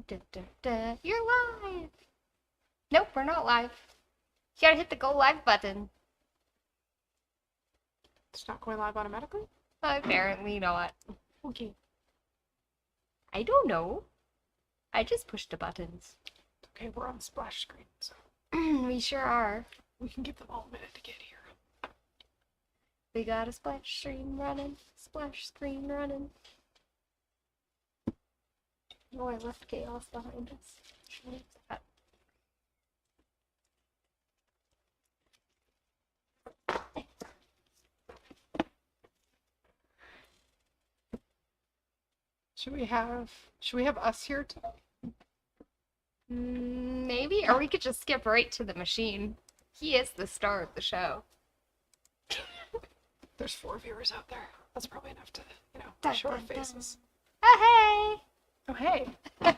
Da, da, da. You're live. Nope, we're not live. You gotta hit the go live button. It's not going live automatically? Apparently not. Okay. I don't know. I just pushed the buttons. Okay, we're on the splash screen, so We sure are. we can give them all a minute to get here. We got a splash screen running. Splash screen running. Oh, I left chaos behind us. What is that? Should we have us here today? Maybe, or we could just skip right to the machine. He is the star of the show. There's 4 viewers out there. That's probably enough to, Dun, show our dun, dun. faces. Oh, Oh, hey. hey!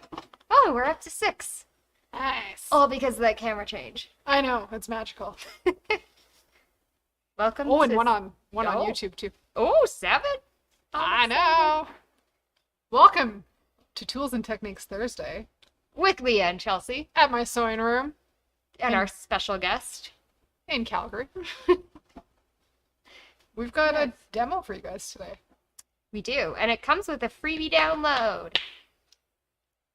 Oh, we're up to 6. Nice. All because of that camera change. I know, it's magical. Welcome Oh, to... and one on Oh. YouTube, too. Oh, 7? I know. Welcome to Tools and Techniques Thursday With Lea and Chelsea. at my sewing room And our special guest. in Calgary. We've got a demo for you guys today. We do. And it comes with a freebie download.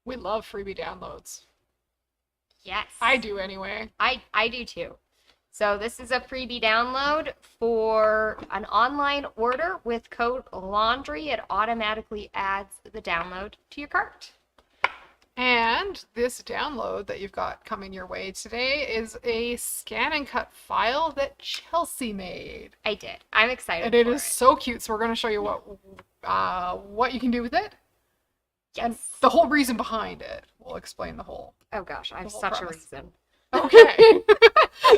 We love freebie downloads. Yes. I do anyway. I do too. So this is a freebie download for an online order with code LAUNDRY. It automatically adds the download to your cart. And this download that you've got coming your way today is a ScanNCut file that Chelsea made. I did. I'm excited And it for is so cute, so we're going to show you what you can do with it. Yes. And the whole reason behind it. We'll explain the whole. Oh gosh, I have whole such premise. a reason. Okay.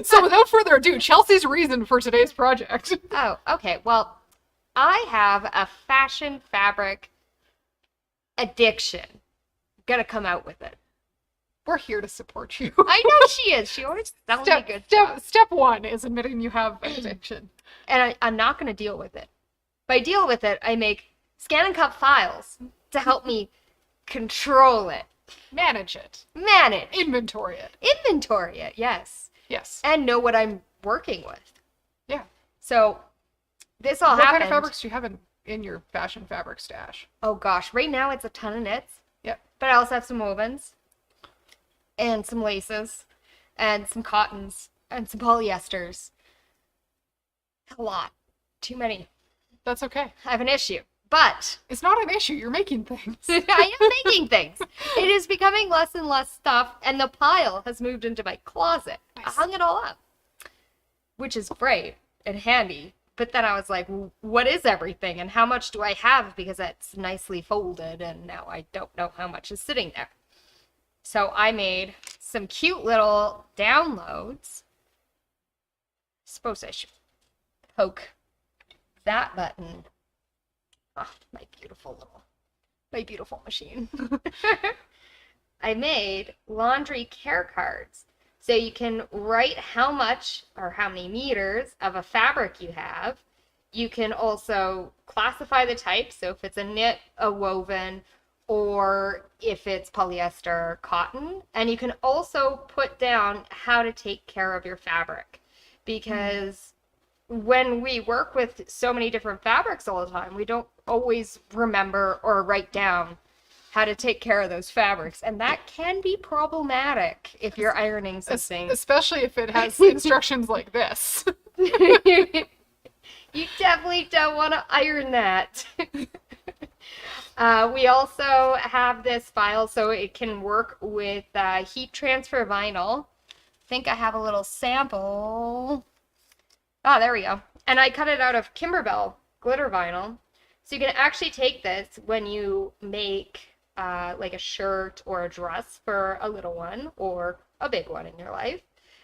So without further ado, Chelsea's reason for today's project. Oh, okay. Well, I have a fashion fabric addiction. Gonna come out with it. We're here to support you. I know she is. She always tells me good stuff. Step 1 is admitting you have an addiction. And I'm not gonna deal with it. If I deal with it, I make ScanNCut files to help me control it, Manage it. manage, Inventory it. inventory it, yes, Yes. and know what I'm working with. Yeah. So this all What happened. kind of fabrics do you have in your fashion fabric stash? Oh gosh, right now it's a ton of knits. Yep. But I also have some wovens and some laces and some cottons and some polyesters. A lot. Too many. That's okay. I have an issue. But It's not an issue. You're making things. I am making things. It is becoming less and less stuff, and the pile has moved into my closet. Nice. I hung it all up, which is great and handy. But then I was like, what is everything, and how much do I have? Because it's nicely folded, and now I don't know how much is sitting there. So I made some cute little downloads. Suppose I should poke that button. Oh, my beautiful machine. I made laundry care cards. So you can write how much or how many meters of a fabric you have. You can also classify the type. So if it's a knit, a woven, or if it's polyester or cotton. And you can also put down how to take care of your fabric. Because when we work with so many different fabrics all the time, we don't always remember or write down how to take care of those fabrics. And that can be problematic if you're ironing something. Especially if it has instructions like this. You definitely don't want to iron that. We also have this file so it can work with heat transfer vinyl. I think I have a little sample. Ah, there we go. And I cut it out of Kimberbell glitter vinyl. So you can actually take this when you make like a shirt or a dress for a little one or a big one in your life.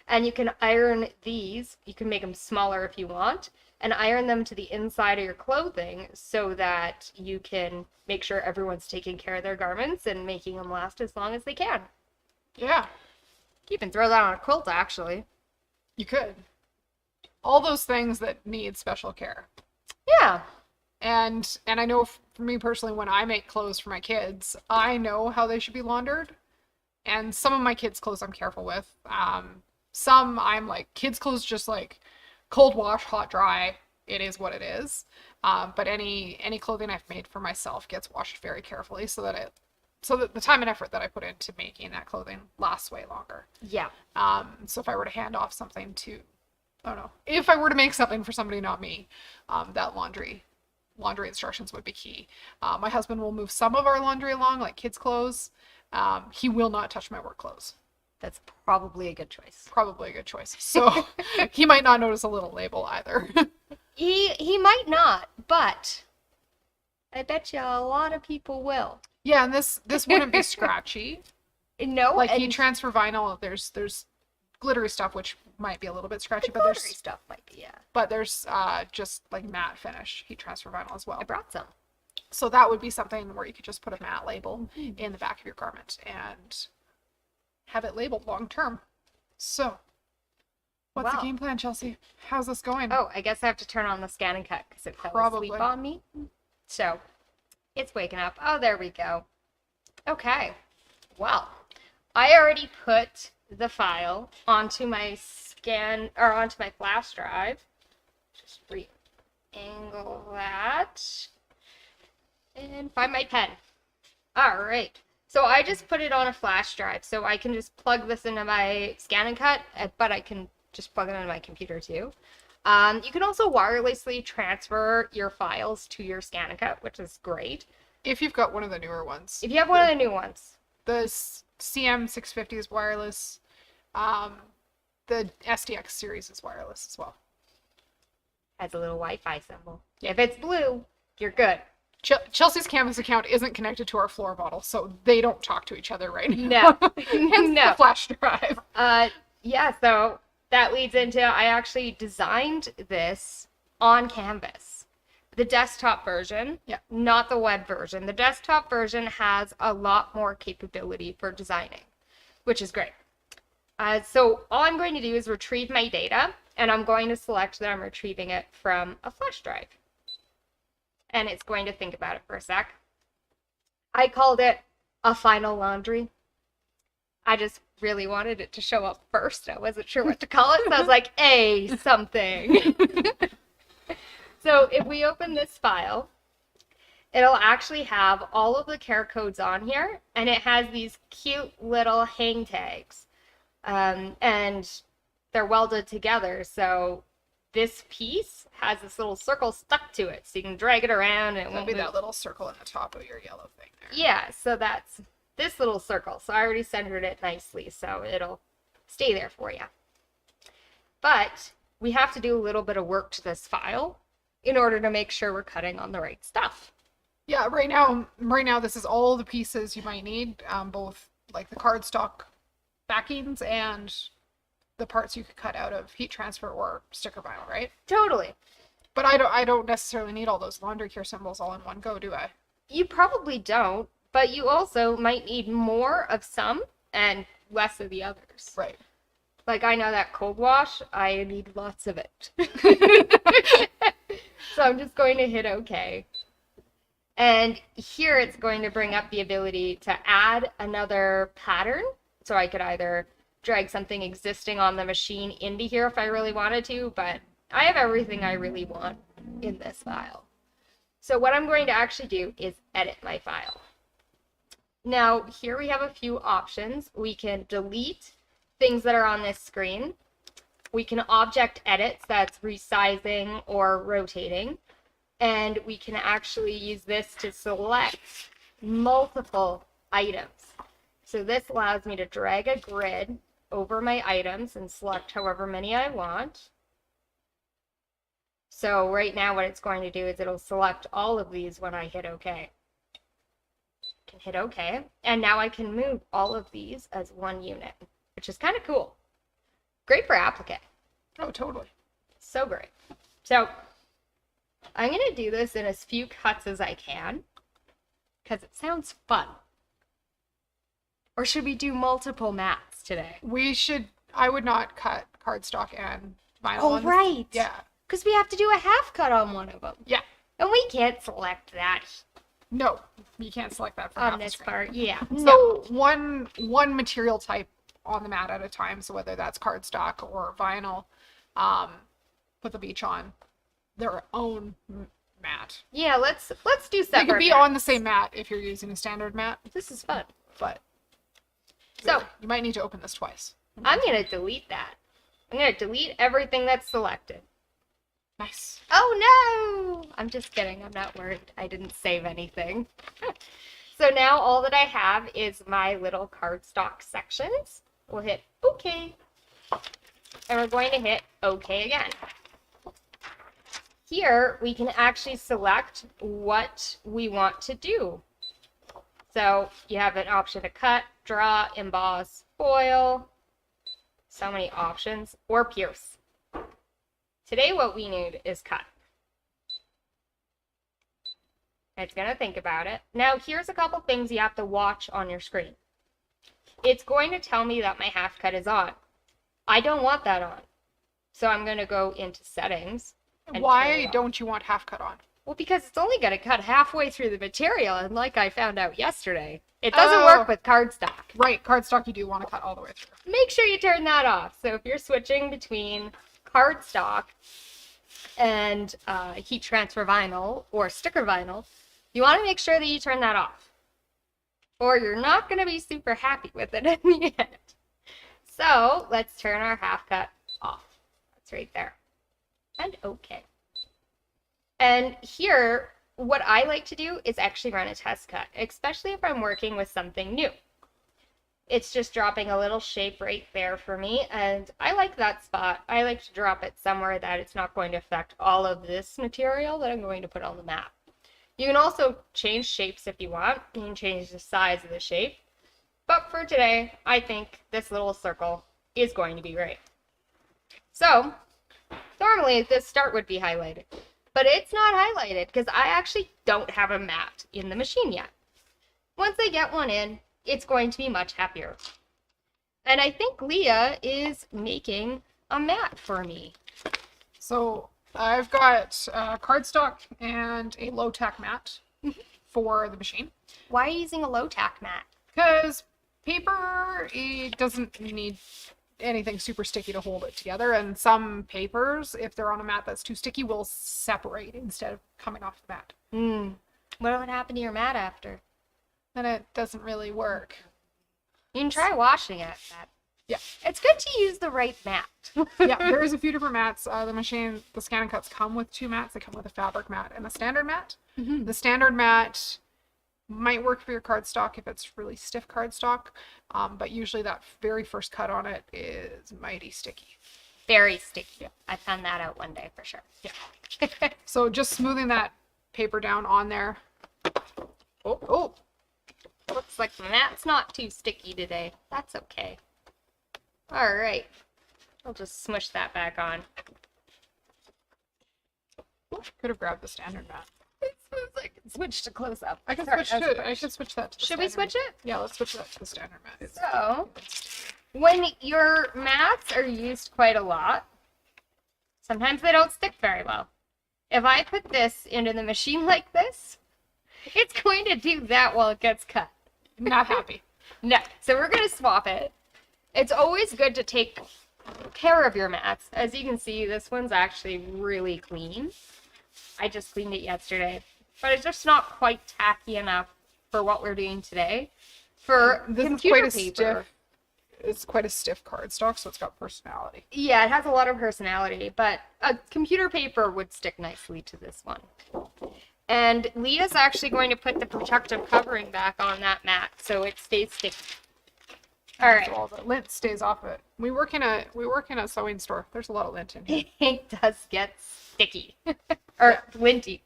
And you can iron these. You can make them smaller if you want, and iron them to the inside of your clothing so that you can make sure everyone's taking care of their garments and making them last as long as they can. Yeah. You can throw that on a quilt, actually. You could. All those things that need special care. Yeah. And I know for me personally, when I make clothes for my kids, I know how they should be laundered. And some of my kids' clothes I'm careful with. Some I'm like, kids' clothes just like cold wash, hot dry. It is what it is. But any clothing I've made for myself gets washed very carefully so that the time and effort that I put into making that clothing lasts way longer. Yeah. So if I were to hand off something to, I don't know, if I were to make something for somebody, not me, that laundry instructions would be key. My husband will move some of our laundry along, like kids' clothes. He will not touch my work clothes. That's probably a good choice. Probably a good choice. So he might not notice a little label either. He might not, but I bet you a lot of people will. Yeah, and this wouldn't be scratchy. No, Like heat transfer vinyl, there's glittery stuff which might be a little bit scratchy, but there's stuff might be, yeah. But there's just like matte finish heat transfer vinyl as well. I brought some. So that would be something where you could just put a matte label in the back of your garment and have it labeled long term. So, what's the game plan, Chelsea? How's this going? Oh, I guess I have to turn on the ScanNCut because it fell asleep on me. So, it's waking up. Oh, there we go. Okay. Well, I already put the file onto my onto my flash drive. Just re-angle that. And find my pen. All right. So I just put it on a flash drive, so I can just plug this into my ScanNCut, but I can just plug it into my computer too. You can also wirelessly transfer your files to your ScanNCut, which is great. If you've got one of the newer ones. If you have one of the new ones. The CM650 is wireless. The SDX series is wireless as well. Has a little Wi-Fi symbol. If it's blue, you're good. Chelsea's Canvas account isn't connected to our floor bottle, so they don't talk to each other right now. No. No. The flash drive. Yeah, so that leads into, I actually designed this on Canvas. The desktop version, not the web version. The desktop version has a lot more capability for designing, which is great. So all I'm going to do is retrieve my data, and I'm going to select that I'm retrieving it from a flash drive. And it's going to think about it for a sec. I called it a final laundry. I just really wanted it to show up first. I wasn't sure what to call it, so I was like, A something. So if we open this file, it'll actually have all of the care codes on here, and it has these cute little hang tags. And they're welded together, so this piece has this little circle stuck to it, so you can drag it around and it won't be move. that little circle in the top of your yellow thing there. Yeah, so that's this little circle. So I already centered it nicely, so it'll stay there for you. But we have to do a little bit of work to this file in order to make sure we're cutting on the right stuff. Yeah, right now this is all the pieces you might need, both like the cardstock backings and the parts you could cut out of heat transfer or sticker vinyl, right? Totally. But I don't necessarily need all those laundry care symbols all in one go, do I? You probably don't, but you also might need more of some and less of the others. Right. Like I know that cold wash, I need lots of it. So I'm just going to hit OK. And here it's going to bring up the ability to add another pattern. So I could either drag something existing on the machine into here if I really wanted to, but I have everything I really want in this file. So what I'm going to actually do is edit my file. Now, here we have a few options. We can delete things that are on this screen. We can object edit, so that's resizing or rotating. And we can actually use this to select multiple items. So this allows me to drag a grid over my items and select however many I want. So right now what it's going to do is it'll select all of these when I hit OK. I can hit OK. And now I can move all of these as one unit, which is kind of cool. Great for applique. Oh, totally. So great. So I'm going to do this in as few cuts as I can because it sounds fun. Or should we do multiple mats today? I would not cut cardstock and vinyl. Oh, right. Yeah. Because we have to do a half cut on one of them. Yeah. And we can't select that No, you can't select that from on half the this screen. part. Yeah. So one material type on the mat at a time. So whether that's cardstock or vinyl, put them each on their own mat. Yeah, let's do separate. They could be mats. on the same mat if you're using a standard mat, This is fun. but So you might need to open this twice. I'm gonna delete that. I'm gonna delete everything that's selected. Nice. Oh no! I'm just kidding. I'm not worried. I didn't save anything. So now all that I have is my little cardstock sections. We'll hit OK. And we're going to hit OK again. Here we can actually select what we want to do. So you have an option to cut, draw, emboss, foil. So many options. Or pierce. Today what we need is cut. It's going to think about it. Now here's a couple things you have to watch on your screen. It's going to tell me that my half cut is on. I don't want that on. So I'm going to go into settings. And Why don't you want half cut on? Well, because it's only going to cut halfway through the material, and like I found out yesterday, it doesn't work with cardstock. Right, cardstock you do want to cut all the way through. Make sure you turn that off. So if you're switching between cardstock and heat transfer vinyl or sticker vinyl, you want to make sure that you turn that off, or you're not going to be super happy with it in the end. So let's turn our half cut off. That's right there. And OK. And here, what I like to do is actually run a test cut, especially if I'm working with something new. It's just dropping a little shape right there for me, and I like that spot. I like to drop it somewhere that it's not going to affect all of this material that I'm going to put on the mat. You can also change shapes if you want. You can change the size of the shape. But for today, I think this little circle is going to be right. So, normally this start would be highlighted, but it's not highlighted because I actually don't have a mat in the machine yet. Once I get one in, it's going to be much happier. And I think Lea is making a mat for me. So I've got cardstock and a low tack mat for the machine. Why are you using a low tack mat? Because paper, it doesn't need anything super sticky to hold it together. And some papers, if they're on a mat that's too sticky, will separate instead of coming off the mat. What would happen to your mat after? Then it doesn't really work. You can try washing it. Yeah. It's good to use the right mat. Yeah, there's a few different mats. The ScanNCuts come with two mats. They come with a fabric mat and a standard mat. Mm-hmm. The standard mat might work for your cardstock if it's really stiff cardstock, but usually that very first cut on it is mighty sticky. Very sticky. Yeah. I found that out one day for sure. Yeah. So just smoothing that paper down on there. Oh. Looks like the mat's not too sticky today. That's okay. All right. I'll just smush that back on. Could have grabbed the standard mat. I can switch to close up. I can switch that to the Should we standard switch it? Yeah, let's switch that to the standard mat. So, when your mats are used quite a lot, sometimes they don't stick very well. If I put this into the machine like this, it's going to do that while it gets cut. Not happy. No. So we're going to swap it. It's always good to take care of your mats. As you can see, this one's actually really clean. I just cleaned it yesterday. But it's just not quite tacky enough for what we're doing today. For This computer is paper. It's quite a stiff cardstock, so it's got personality. Yeah, it has a lot of personality, but a computer paper would stick nicely to this one. And Leah's actually going to put the protective covering back on that mat so it stays sticky. All right. So all the lint stays off it. We work in a sewing store. There's a lot of lint in here. It does get sticky or linty.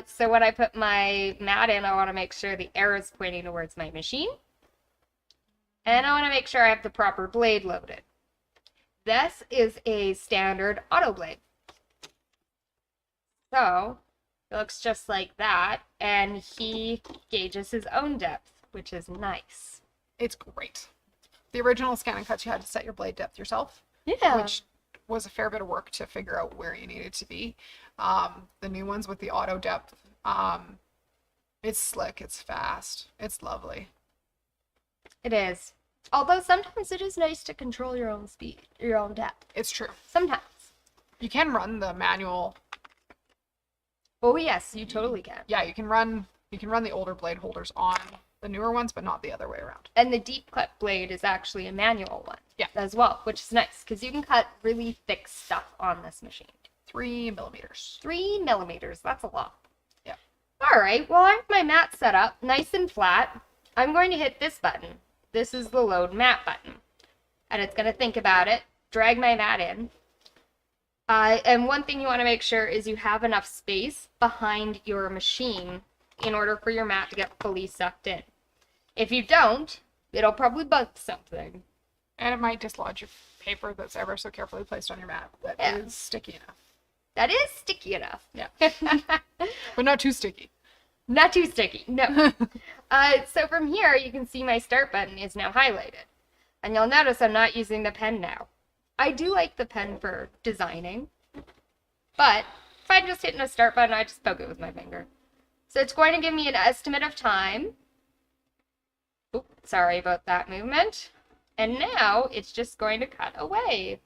So when I put my mat in, I want to make sure the arrow is pointing towards my machine. And I want to make sure I have the proper blade loaded. This is a standard Autoblade. So it looks just like that. And he gauges his own depth, which is nice. It's great. The original ScanNCuts, you had to set your blade depth yourself. Yeah. Which was a fair bit of work to figure out where you needed to be. The new ones with the auto depth, It's slick. It's fast. It's lovely. It is. Although sometimes it is nice to control your own speed, your own depth. It's true. Sometimes. You can run the manual. Oh yes, you totally can. Yeah, you can run the older blade holders on the newer ones, but not the other way around. And the deep cut blade is actually a manual one. Yeah. As well, which is nice because you can cut really thick stuff on this machine. 3 millimeters. 3 millimeters. That's a lot. Yeah. All right. Well, I have my mat set up nice and flat. I'm going to hit this button. This is the load mat button. And it's going to think about it, drag my mat in. And one thing you want to make sure is you have enough space behind your machine in order for your mat to get fully sucked in. If you don't, it'll probably bug something. And it might dislodge your paper that's ever so carefully placed on your mat that is sticky enough. That is sticky enough. Yeah. But not too sticky. Not too sticky, no. So from here, you can see my start button is now highlighted. And you'll notice I'm not using the pen now. I do like the pen for designing, but if I'm just hitting a start button, I just poke it with my finger. So it's going to give me an estimate of time. Oops, sorry about that movement. And now it's just going to cut away.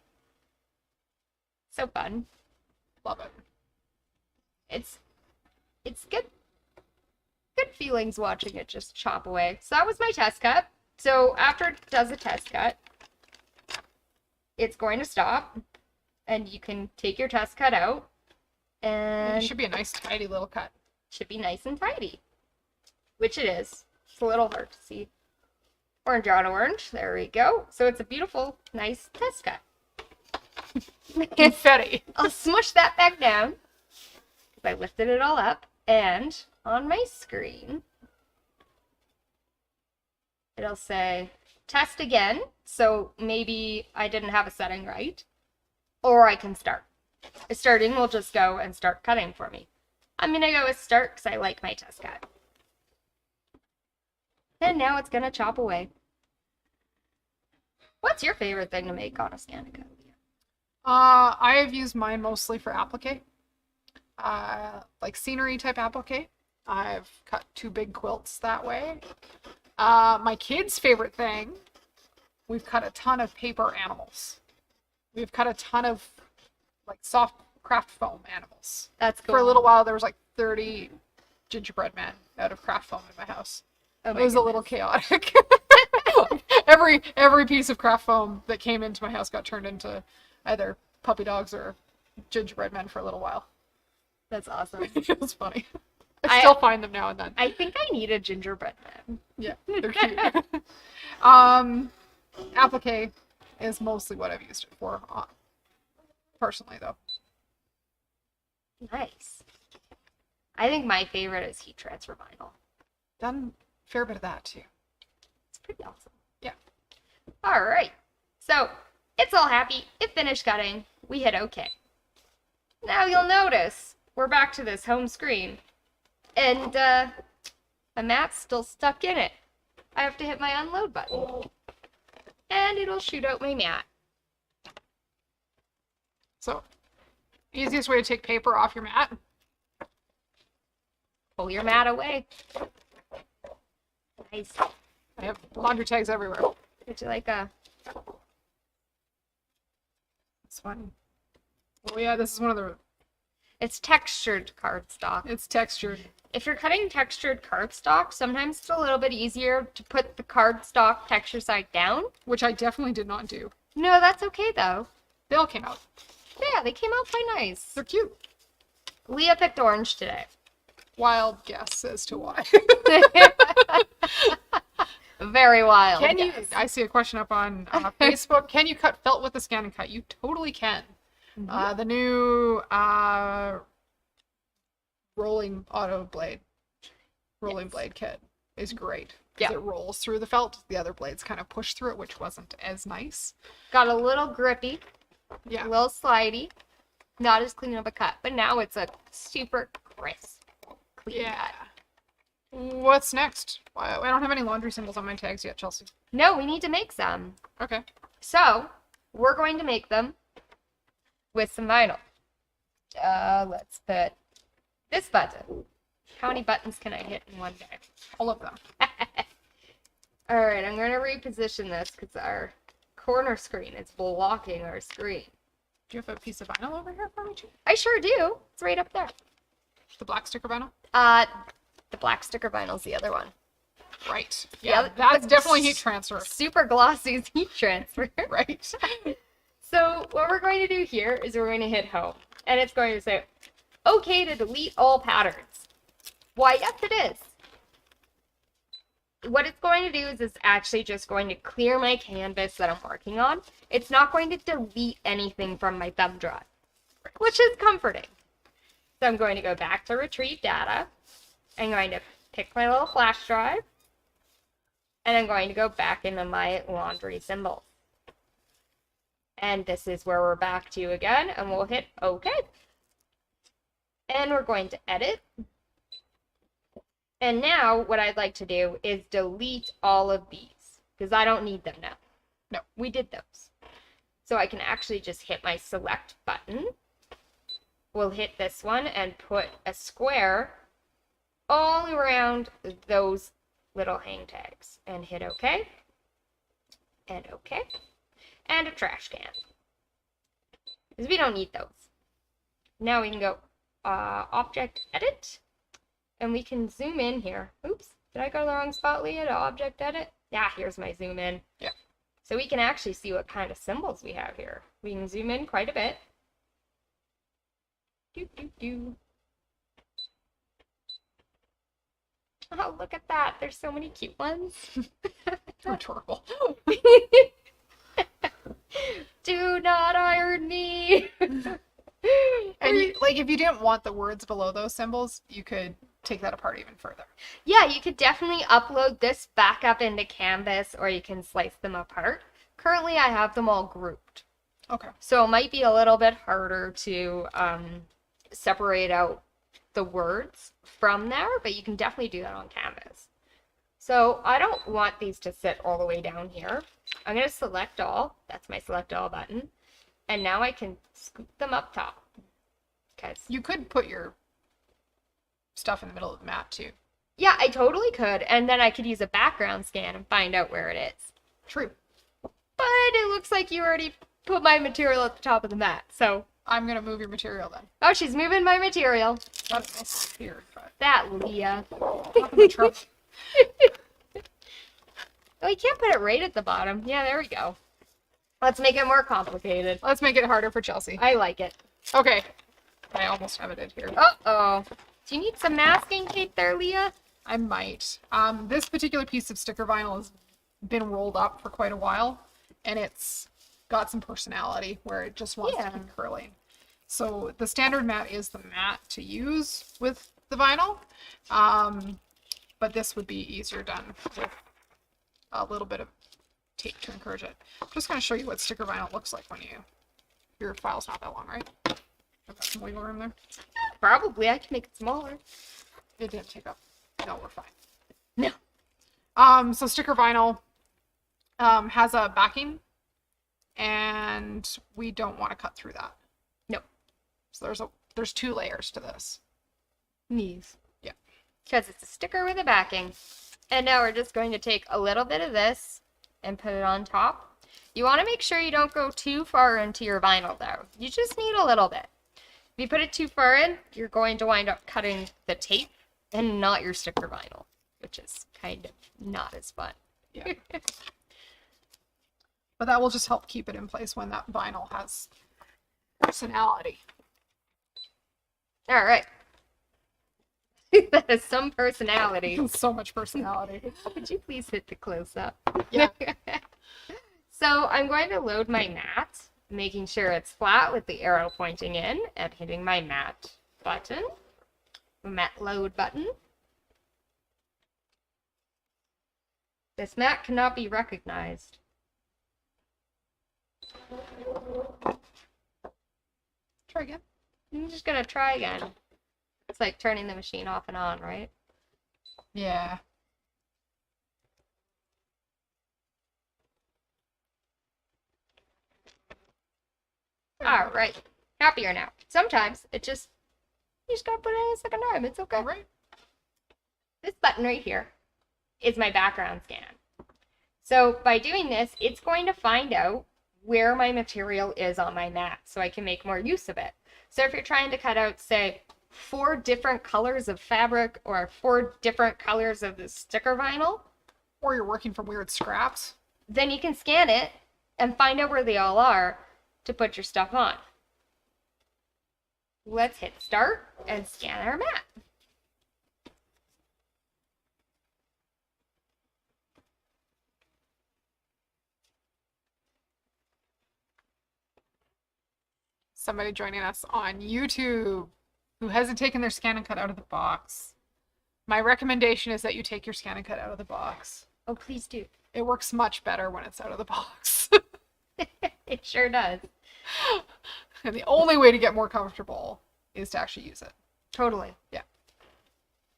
So fun. Love it. It's good feelings watching it just chop away. So that was my test cut. So after it does a test cut, it's going to stop, and you can take your test cut out, and It should be a nice, tidy little cut. should be nice and tidy, which it is. It's a little hard to see. Orange on orange. There we go. So it's a beautiful, nice test cut. Confetti. I'll smush that back down because I lifted it all up, and on my screen it'll say test again, so maybe I didn't have a setting right, or I can start. Starting will just go and start cutting for me. I'm gonna go with start because I like my test cut. And now it's gonna chop away. What's your favorite thing to make on a ScanNCut? I have used mine mostly for applique. Like scenery type applique. I've cut 2 big quilts that way. My kids' favorite thing, we've cut a ton of paper animals. We've cut a ton of like soft craft foam animals. That's cool. For a little while, there was like 30 gingerbread men out of craft foam in my house. Oh It my was a little chaotic. every piece of craft foam that came into my house got turned into either puppy dogs or gingerbread men for a little while. That's awesome. It was funny. I still find them now and then. I think I need a gingerbread man. Yeah, they're cute. Applique is mostly what I've used it for, personally though. Nice. I think my favorite is heat transfer vinyl. Done a fair bit of that too. It's pretty awesome. Yeah. All right. So it's all happy. It finished cutting. We hit OK. Now you'll notice we're back to this home screen, and my mat's still stuck in it. I have to hit my unload button, and it'll shoot out my mat. So, easiest way to take paper off your mat. Pull your mat away. Nice. I have laundry tags everywhere. Would you like a... It's fun. Oh yeah, this is one of the... It's textured cardstock. It's textured. If you're cutting textured cardstock, sometimes it's a little bit easier to put the cardstock texture side down. Which I definitely did not do. No, that's okay though. They all came out. Yeah, they came out quite nice. They're cute. Leah picked orange today. Wild guess as to why. Very wild. Can you? Yes. I see a question up on Facebook. Can you cut felt with a ScanNCut? You totally can. Mm-hmm. The new rolling blade kit is great. Yeah. It rolls through the felt. The other blades kind of push through it, which wasn't as nice. Got a little grippy, Yeah. a little slidey, not as clean of a cut, but now it's a super crisp, clean Yeah. cut. What's next? I don't have any laundry symbols on my tags yet, Chelsea. No, we need to make some. Okay. So, we're going to make them with some vinyl. Let's put this button. How many buttons can I hit in one day? All of them. Alright, I'm going to reposition this because our corner screen is blocking our screen. Do you have a piece of vinyl over here for me too? I sure do. It's right up there. The black sticker vinyl? The black sticker vinyl's the other one. Right. Yeah, Yeah, that's the definitely heat transfer. Super glossy is heat transfer. Right. So what we're going to do here is we're going to hit home. And it's going to say, okay to delete all patterns. Why, yes it is. What it's going to do is it's actually just going to clear my canvas that I'm working on. It's not going to delete anything from my thumb drive, which is comforting. So I'm going to go back to retrieve data. I'm going to pick my little flash drive. And I'm going to go back into my laundry symbols. And this is where we're back to again, and we'll hit OK. And we're going to edit. And now what I'd like to do is delete all of these, because I don't need them now. No. We did those. So I can actually just hit my select button. We'll hit this one and put a square all around those little hang tags. And hit OK. And OK. And a trash can. Because we don't need those. Now we can go Object Edit. And we can zoom in here. Oops, did I go to the wrong spot, Leah, to Object Edit? Yeah, here's my zoom in. Yeah. So we can actually see what kind of symbols we have here. We can zoom in quite a bit. Oh, look at that. There's so many cute ones. Rhetorical. Do not iron me. And like, if you didn't want the words below those symbols, you could take that apart even further. Yeah, you could definitely upload this back up into Canvas, or you can slice them apart. Currently, I have them all grouped. Okay. So it might be a little bit harder to separate out the words from there, but you can definitely do that on Canvas. So I don't want these to sit all the way down here. I'm going to select all. That's my select all button. And now I can scoop them up top. You could put your stuff in the middle of the mat too. Yeah, I totally could. And then I could use a background scan and find out where it is. True. But it looks like you already put my material at the top of the mat, so... I'm going to move your material then. Oh, she's moving my material. That's nice here, but... That, Leah. Top of the truck. Oh, you can't put it right at the bottom. Yeah, there we go. Let's make it more complicated. Let's make it harder for Chelsea. I like it. Okay. I almost have it here. Uh-oh. Do you need some masking tape there, Leah? I might. This particular piece of sticker vinyl has been rolled up for quite a while, and it's got some personality where it just wants to keep curling. So the standard mat is the mat to use with the vinyl, but this would be easier done with a little bit of tape to encourage it. I'm just going to show you what sticker vinyl looks like when your file's not that long, right? I've got some wiggle room there. Probably. I can make it smaller. It didn't take up. No, we're fine. No. So sticker vinyl has a backing, and we don't want to cut through that. No. So there's 2 layers to this. Knees. Yeah. Because it's a sticker with a backing. And now we're just going to take a little bit of this and put it on top. You want to make sure you don't go too far into your vinyl though. You just need a little bit. If you put it too far in, you're going to wind up cutting the tape and not your sticker vinyl, which is kind of not as fun. Yeah. But that will just help keep it in place when that vinyl has personality. All right. That is some personality. So much personality. Could you please hit the close up? Yeah. So I'm going to load my mat, making sure it's flat with the arrow pointing in and hitting my mat button, mat load button. This mat cannot be recognized. Try again. I'm just gonna try again. It's like turning the machine off and on, right? Yeah. All right. Happier now. Sometimes you just gotta put it in a second time. It's okay. Right. this button right here is my background scan. So by doing this, it's going to find out where my material is on my mat so I can make more use of it. So if you're trying to cut out, say, 4 different colors of fabric or 4 different colors of the sticker vinyl, or you're working from weird scraps, then you can scan it and find out where they all are to put your stuff on. Let's hit start and scan our mat. somebody joining us on YouTube who hasn't taken their ScanNCut out of the box. My recommendation is that you take your ScanNCut out of the box. Oh, please do. It works much better when it's out of the box. It sure does. And the only way to get more comfortable is to actually use it. Totally. Yeah.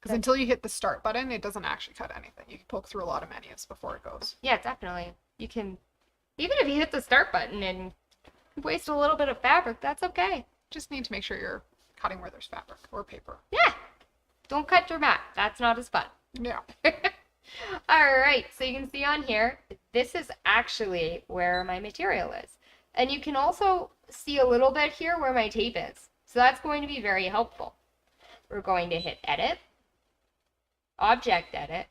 Because until you hit the start button, it doesn't actually cut anything. You can poke through a lot of menus before it goes. Yeah, definitely. You can, even if you hit the start button and waste a little bit of fabric, that's okay. Just need to make sure you're cutting where there's fabric or paper. Yeah. Don't cut your mat. That's not as fun. Yeah. All right, so you can see on here, this is actually where my material is. And you can also see a little bit here where my tape is. So that's going to be very helpful. We're going to hit edit, object edit.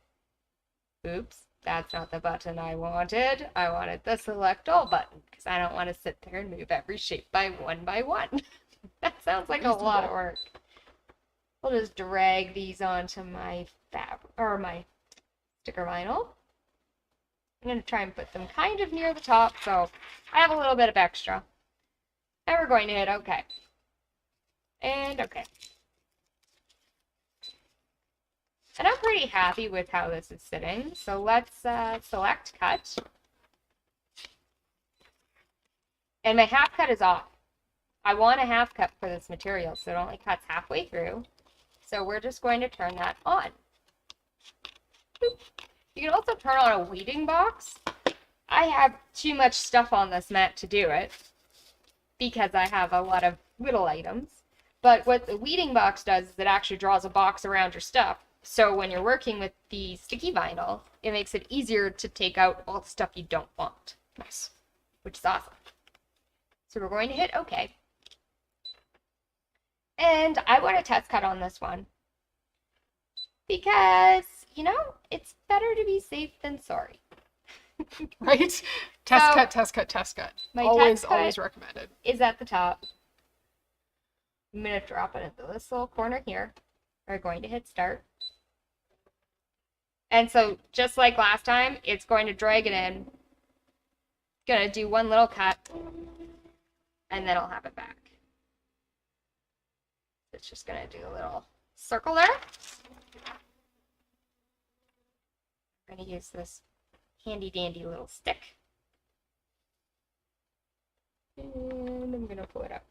Oops, that's not the button I wanted. I wanted the select all button because I don't want to sit there and move every shape by one. That sounds like a lot of work. We'll just drag these onto my fabric or my sticker vinyl. I'm going to try and put them kind of near the top so I have a little bit of extra. And we're going to hit OK. And OK. And I'm pretty happy with how this is sitting. So let's select cut. And my half cut is off. I want a half cut for this material, so it only cuts halfway through. So we're just going to turn that on. Boop. You can also turn on a weeding box. I have too much stuff on this mat to do it because I have a lot of little items. But what the weeding box does is it actually draws a box around your stuff. So when you're working with the sticky vinyl, it makes it easier to take out all the stuff you don't want. Nice. Which is awesome. So we're going to hit OK. And I want a test cut on this one. Because, you know, it's better to be safe than sorry. Right? Test cut, test cut, test cut. My always, test cut always recommended. Is at the top. I'm going to drop it into this little corner here. We're going to hit start. And so, just like last time, it's going to drag it in. Going to do one little cut. And then I'll have it back. It's just going to do a little circle there. I'm going to use this handy dandy little stick. And I'm going to pull it up.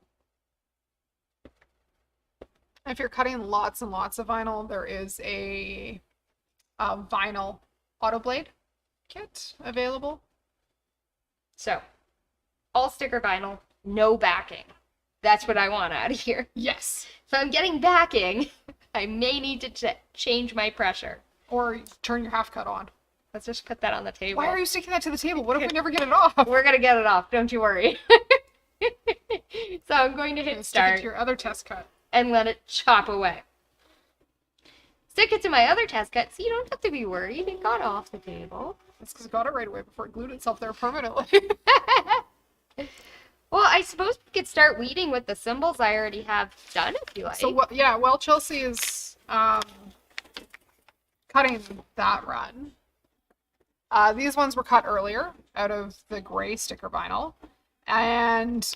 If you're cutting lots and lots of vinyl, there is a vinyl Autoblade Kit available. So, all sticker vinyl, no backing. That's what I want out of here. Yes. If I'm getting backing, I may need to change my pressure. Or turn your half cut on. Let's just put that on the table. Why are you sticking that to the table? What if we never get it off? We're going to get it off, don't you worry. So I'm going to hit Stick it start to your other test cut. and let it chop away. Stick it to my other test cut so you don't have to be worried. It got off the table. That's because it got it right away before it glued itself there permanently. Well, I suppose we could start weeding with the symbols I already have done if you like. So, yeah, while Chelsea is cutting that run, these ones were cut earlier out of the gray sticker vinyl. And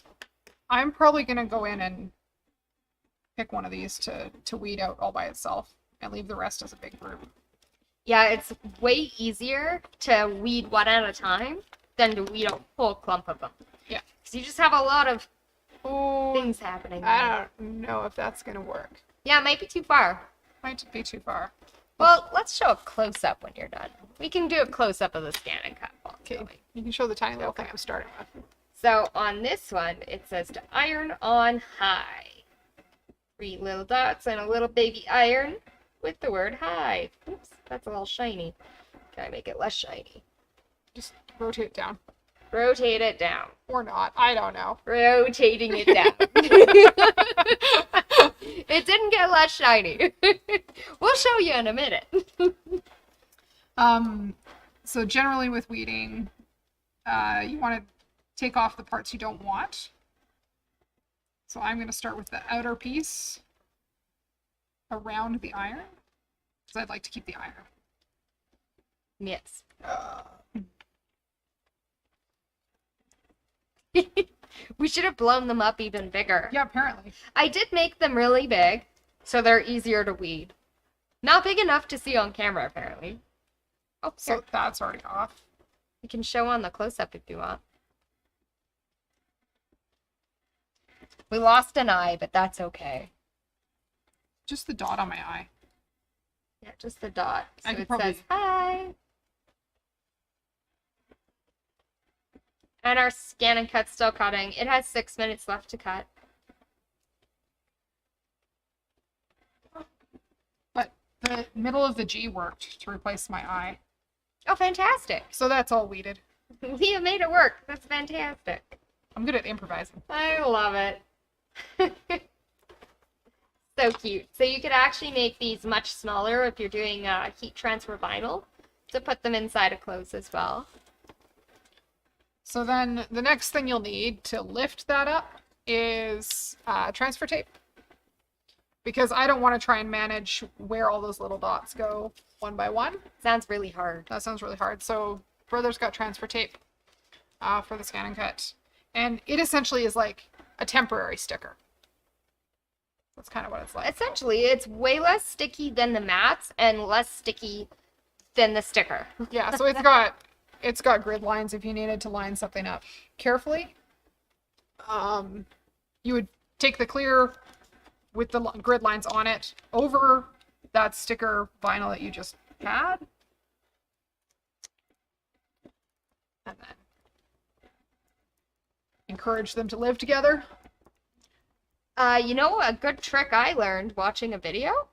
I'm probably going to go in and pick one of these to weed out all by itself and leave the rest as a big group. Yeah, it's way easier to weed one at a time than to weed a whole clump of them. Yeah. Because you just have a lot of things happening there. I don't know if that's going to work. Yeah, it might be too far. Might be too far. Well, let's show a close-up when you're done. We can do a close-up of the ScanNCut while it's Okay, going. you can show the tiny little thing I'm starting with. So on this one, it says to iron on high. 3 little dots and a little baby iron. with the word hi. Oops, that's a little shiny. Can I make it less shiny? Just rotate it down. Rotate it down. Or not. I don't know. Rotating it down. It didn't get less shiny. We'll show you in a minute. So generally with weeding, you want to take off the parts you don't want. So I'm going to start with the outer piece around the iron, because I'd like to keep the iron. Yes. We should have blown them up even bigger. Yeah, apparently. I did make them really big, so they're easier to weed. Not big enough to see on camera, apparently. Oh, So here. that's already off. You can show on the close-up if you want. We lost an eye, but that's okay. Just the dot on my eye. Yeah, just the dot. So I could it probably- says hi. And our ScanNCut's still cutting. It has 6 minutes left to cut. But the middle of the G worked to replace my eye. Oh, fantastic. So that's all weeded. Leah made it work. That's fantastic. I'm good at improvising. I love it. So cute. So you could actually make these much smaller if you're doing heat transfer vinyl to put them inside of clothes as well. So then the next thing you'll need to lift that up is transfer tape. Because I don't want to try and manage where all those little dots go one by one. Sounds really hard. That sounds really hard. So Brother's got transfer tape for the ScanNCut. And it essentially is like a temporary sticker. That's kind of what it's like. Essentially, it's way less sticky than the mats and less sticky than the sticker. Yeah, so it's got grid lines if you needed to line something up carefully. You would take the clear with the grid lines on it over that sticker vinyl that you just had. And then encourage them to live together. You know a good trick I learned watching a video?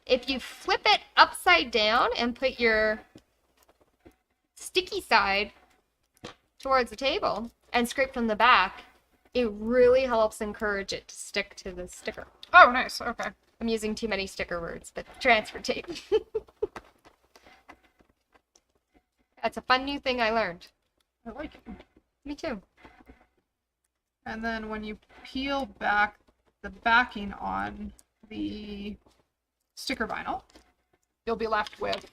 If you flip it upside down and put your sticky side towards the table and scrape from the back, it really helps encourage it to stick to the sticker. Oh, nice. Okay. I'm using too many sticker words, but transfer tape. That's a fun new thing I learned. I like it. Me too. And then when you peel back the backing on the sticker vinyl, you'll be left with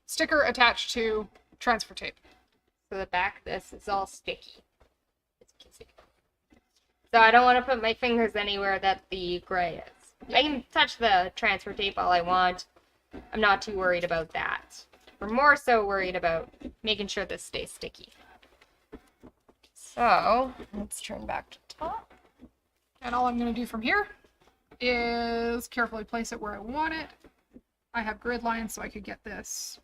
sticker attached to transfer tape. So the back of this is all sticky. As you can see. So I don't want to put my fingers anywhere that the gray is. I can touch the transfer tape all I want. I'm not too worried about that. We're more so worried about making sure this stays sticky. So let's turn back to the top. And all I'm going to do from here is carefully place it where I want it. I have grid lines so I could get this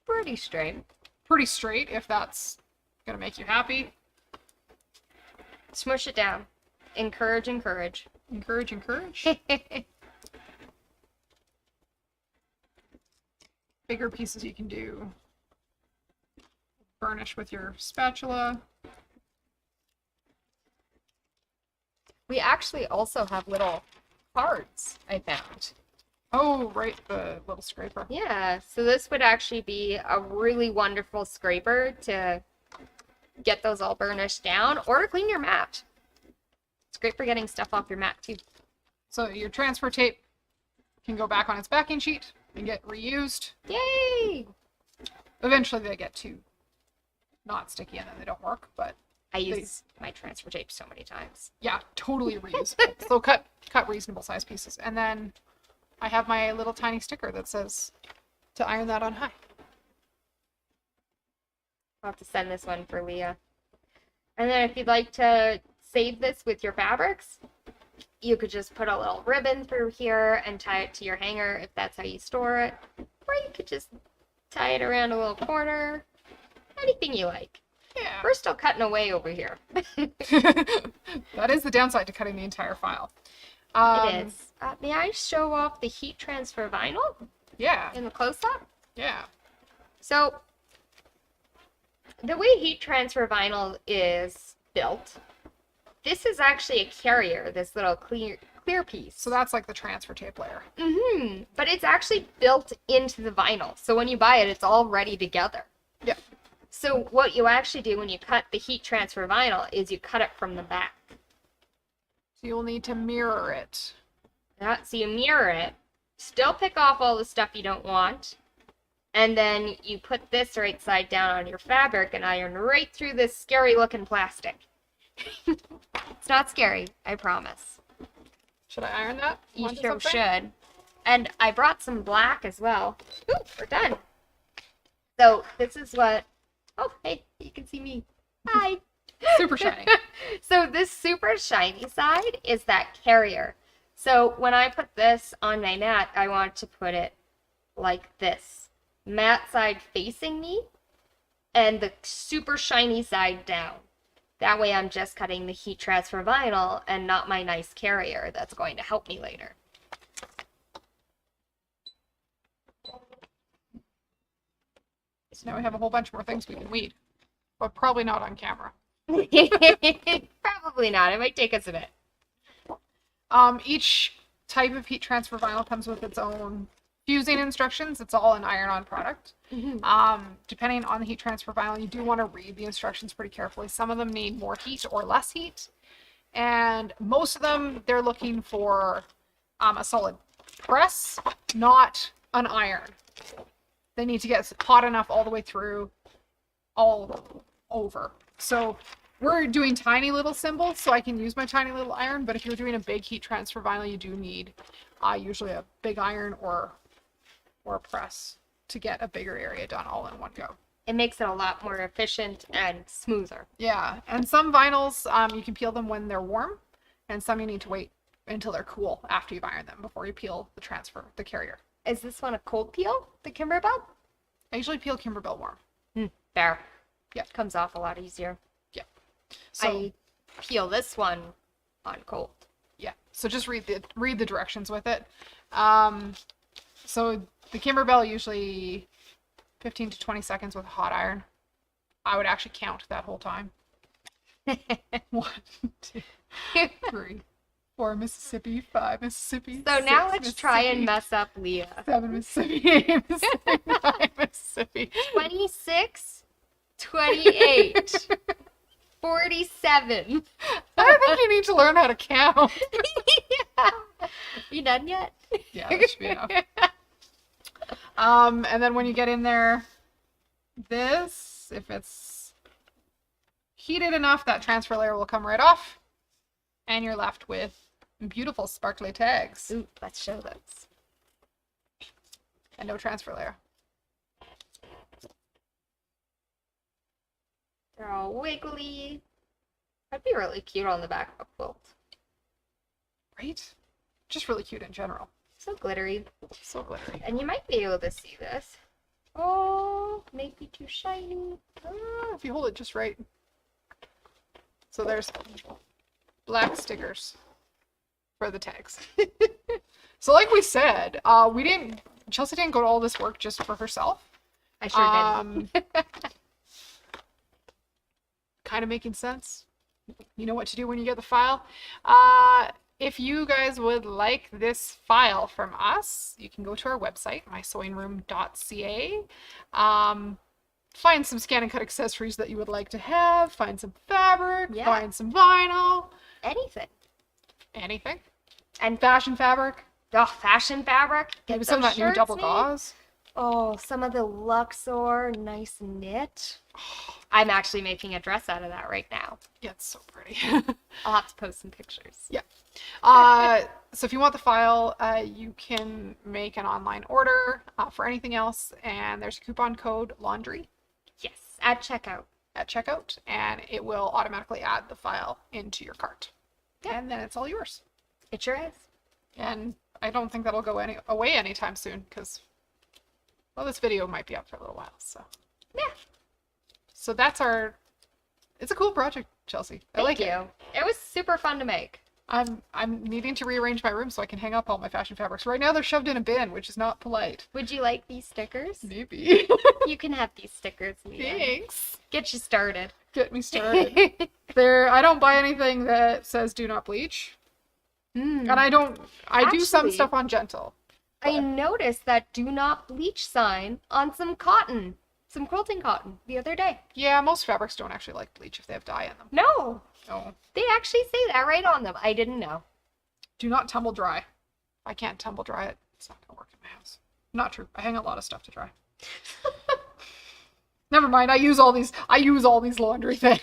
Pretty straight. pretty straight if that's going to make you happy. Smush it down. Encourage, encourage. Encourage, encourage. Bigger pieces you can do. Burnish with your spatula. We actually also have little cards I found. Oh, right, the little scraper. Yeah, so this would actually be a really wonderful scraper to get those all burnished down or to clean your mat. It's great for getting stuff off your mat too. So your transfer tape can go back on its backing sheet and get reused. Yay! Eventually they get too not sticky and then they don't work, but I use my transfer tape so many times. yeah, totally reusable. So cut reasonable size pieces. And then I have my little tiny sticker that says to iron that on high. I'll have to send this one for Leah. And then if you'd like to save this with your fabrics, you could just put a little ribbon through here and tie it to your hanger if that's how you store it. Or you could just tie it around a little corner. Anything you like. Yeah. We're still cutting away over here. That is the downside to cutting the entire file. It is. May I show off the heat transfer vinyl Yeah. in the close-up? Yeah. So, the way heat transfer vinyl is built, this is actually a carrier, this little clear piece. So that's like the transfer tape layer. Mm-hmm. But it's actually built into the vinyl. So when you buy it, it's already together. Yeah. So what you actually do when you cut the heat transfer vinyl is you cut it from the back. So you'll need to mirror it. So you mirror it, still pick off all the stuff you don't want, and then you put this right side down on your fabric and iron right through this scary looking plastic. It's not scary, I promise. Should I iron that? You onto sure something? should. And I brought some black as well. Ooh, we're done. So this is what, oh, hey, you can see me. Hi. Super shiny. So this super shiny side is that carrier. So when I put this on my mat, I want to put it like this. Mat side facing me and the super shiny side down. That way I'm just cutting the heat transfer vinyl and not my nice carrier that's going to help me later. So now we have a whole bunch more things we can weed. But probably not on camera. Probably not. It might take us a bit. Each type of heat transfer vinyl comes with its own fusing instructions. It's all an iron-on product. Depending on the heat transfer vinyl, you do want to read the instructions pretty carefully. Some of them need more heat or less heat. And most of them, they're looking for a solid press, not an iron. They need to get hot enough all the way through, all over. So we're doing tiny little symbols, so I can use my tiny little iron, but if you're doing a big heat transfer vinyl, you do need usually a big iron or a press to get a bigger area done all in one go. It makes it a lot more efficient and smoother. Yeah, and some vinyls, you can peel them when they're warm, and some you need to wait until they're cool after you've ironed them before you peel the carrier. Is this one a cold peel, the Kimberbell? I usually peel Kimberbell warm. There. Yeah. Comes off a lot easier. Yeah. So I peel this one on cold. yeah. So just read the directions with it. So the Kimberbell usually 15 to 20 seconds with a hot iron. I would actually count that whole time. 1, 2, 3, 4 Mississippi, 5 Mississippi. So 6 now let's try and Mississippi, mess up Leah. 7 Mississippi, 8 Mississippi, 9 Mississippi. 26, 28, 47. I think you need to learn how to count. Yeah. You done yet? Yeah, that should be enough. And then when you get in there, if it's heated enough, that transfer layer will come right off, and you're left with beautiful sparkly tags. Ooh, let's show those. And no transfer layer. They're all wiggly. That'd be really cute on the back of a quilt. Right? Just really cute in general. So glittery. So glittery. And you might be able to see this. Oh, maybe too shiny. If you hold it just right. So there's black stickers for the tags. So like we said, Chelsea didn't go to all this work just for herself. I sure did. Kind of making sense. You know what to do when you get the file. If you guys would like this file from us, you can go to our website, mysewingroom.ca. Find some ScanNCut accessories that you would like to have. Find some fabric. Yeah. Find some vinyl. Anything. Anything. And Fashion fabric. oh, fashion fabric. Get Maybe some of those that new shirts double made. gauze. Oh, some of the Luxor nice knit. I'm actually making a dress out of that right now. Yeah, it's so pretty. I'll have to post some pictures. Yeah. So if you want the file, you can make an online order for anything else, and there's a coupon code laundry Yes, at checkout. at checkout, and it will automatically add the file into your cart. Yeah. And then it's all yours. It sure is. And I don't think that'll go away anytime soon, because, well, this video might be up for a little while, so. Yeah. So that's our It's a cool project, Chelsea. I Thank like it. you. It was super fun to make. I'm needing to rearrange my room so I can hang up all my fashion fabrics. Right now they're shoved in a bin, which is not polite. Would you like these stickers? Maybe. You can have these stickers, Leah. Thanks. Get you started. Get me started. I don't buy anything that says do not bleach. And I do some Actually, stuff on gentle. I noticed that do not bleach sign on some cotton, some quilting cotton the other day. Yeah, most fabrics don't actually like bleach if they have dye in them. No, No. they actually say that right on them. I didn't know. Do not tumble dry. If I can't tumble dry it, it's not gonna work in my house. Not true. I hang a lot of stuff to dry. Never mind. I use all these laundry things.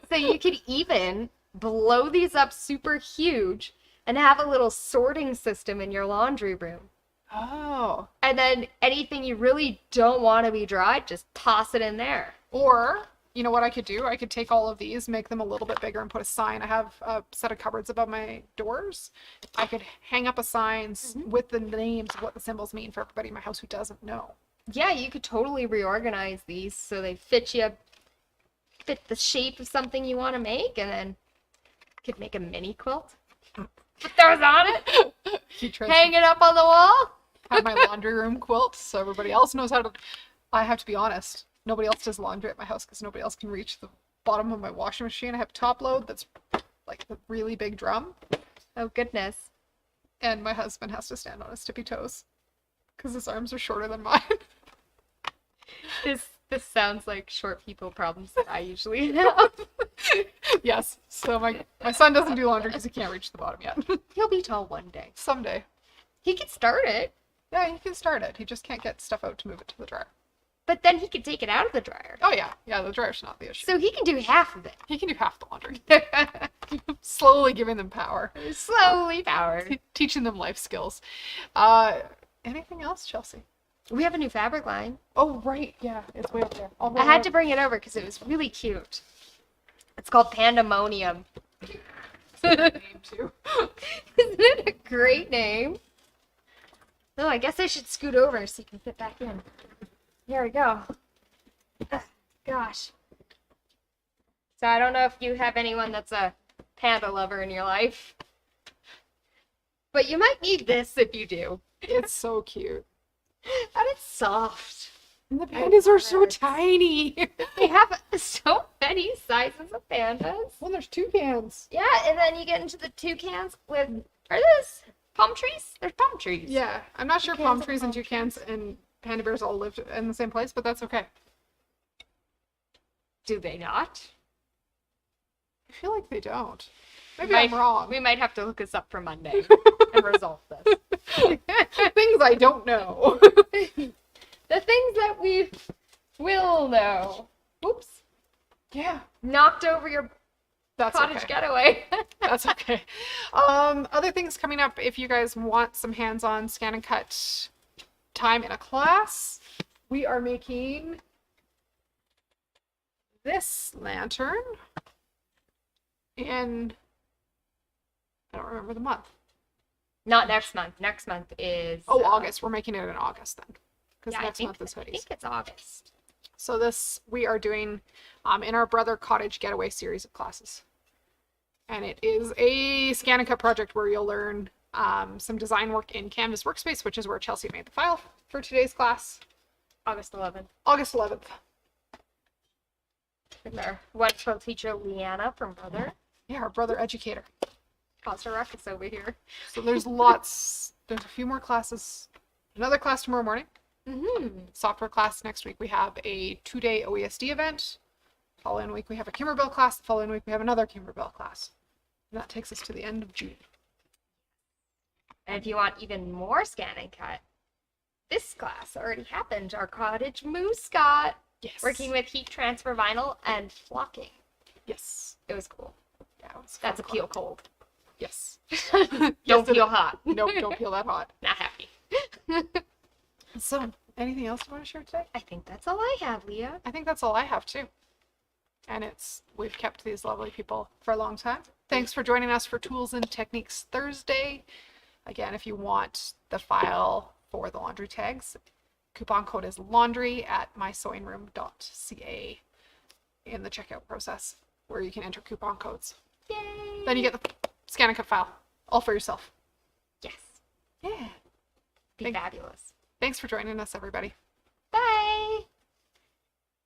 So you could even blow these up super huge and have a little sorting system in your laundry room. Oh. And then anything you really don't want to be dried, just toss it in there. Or, you know what I could do? I could take all of these, make them a little bit bigger, and put a sign. I have a set of cupboards above my doors. I could hang up a sign with the names of what the symbols mean for everybody in my house who doesn't know. Yeah, you could totally reorganize these so they fit the shape of something you want to make, and then you could make a mini quilt. Put those on it, hang it up on the wall. Have my laundry room quilt so everybody else knows how to. I have to be honest. Nobody else does laundry at my house because nobody else can reach the bottom of my washing machine. I have a top load that's like the really big drum. Oh, goodness. And my husband has to stand on his tippy toes because his arms are shorter than mine. This sounds like short people problems that I usually have. Yes. So my son doesn't do laundry because he can't reach the bottom yet. He'll be tall one day. Someday. He could start it, Yeah, he can start it. He just can't get stuff out to move it to the dryer. but then he could take it out of the dryer. Oh yeah. Yeah, the dryer's not the issue. So he can do half of He can do half the laundry. Slowly giving them power. it. Slowly powered. Teaching them life skills. Anything else, Chelsea? We have a new fabric line. Oh, right. Yeah, it's way up there. I had to bring it over because it was really cute. It's called Panda-Monium. name too. Isn't it a great name? Oh, I guess I should scoot over so you can fit back in. Here we go. Ugh, gosh. So I don't know if you have anyone that's a panda lover in your life, but you might need this if you do. It's so cute. And it's soft. And the pandas are so tiny. They have so many sizes of pandas. Well, there's toucans. Yeah, and then you get into the toucans with, are those palm trees? They're palm trees. Yeah, I'm not sure Toucans palm and trees and palm toucans and panda bears all lived in the same place, but that's okay. Do they not? I feel like they don't. Maybe I'm wrong. We might have to look this up for Monday and resolve this. Things I don't know. The things that we will know. Oops. Yeah, Knocked over your that's cottage okay. getaway. That's okay. Other things coming up, if you guys want some hands-on ScanNCut time in a class, we are making this lantern in, I don't remember the month. Not next month. Next month is... August. We're making it in August then. Because Yeah, next month is I hoodies. think it's August. So this we are doing in our Brother Cottage Getaway series of classes. And it is a ScanNCut project where you'll learn some design work in Canvas Workspace, which is where Chelsea made the file for today's class. August 11th. August 11th. With our wonderful teacher, Leanna from Brother. Yeah, our Brother educator. Cause a ruckus over here. So there's a few more classes. Another class tomorrow morning. Mm-hmm. Software class next week. We have a 2-day OESD event. Following week we have a Kimmerbell class. The following week we have another Kimmerbell class. And that takes us to the end of June. And if you want even more ScanNCut, this class already happened. Our cottage moose got Yes. working with heat transfer vinyl and flocking. Yes. It was cool. Yeah, it was That's a fun peel cold. Yes. Don't peel hot. Nope, don't peel that hot. Not happy. So, anything else you want to share today? I think that's all I have, Leah. I think that's all I have too. And we've kept these lovely people for a long time. Thanks for joining us for Tools and Techniques Thursday. Again, if you want the file for the laundry tags, coupon code is laundry at mysewingroom.ca. in the checkout process where you can enter coupon codes. Yay! Then you get the ScanNCut file all for yourself. Yes. Yeah. Be fabulous. Thanks for joining us, everybody.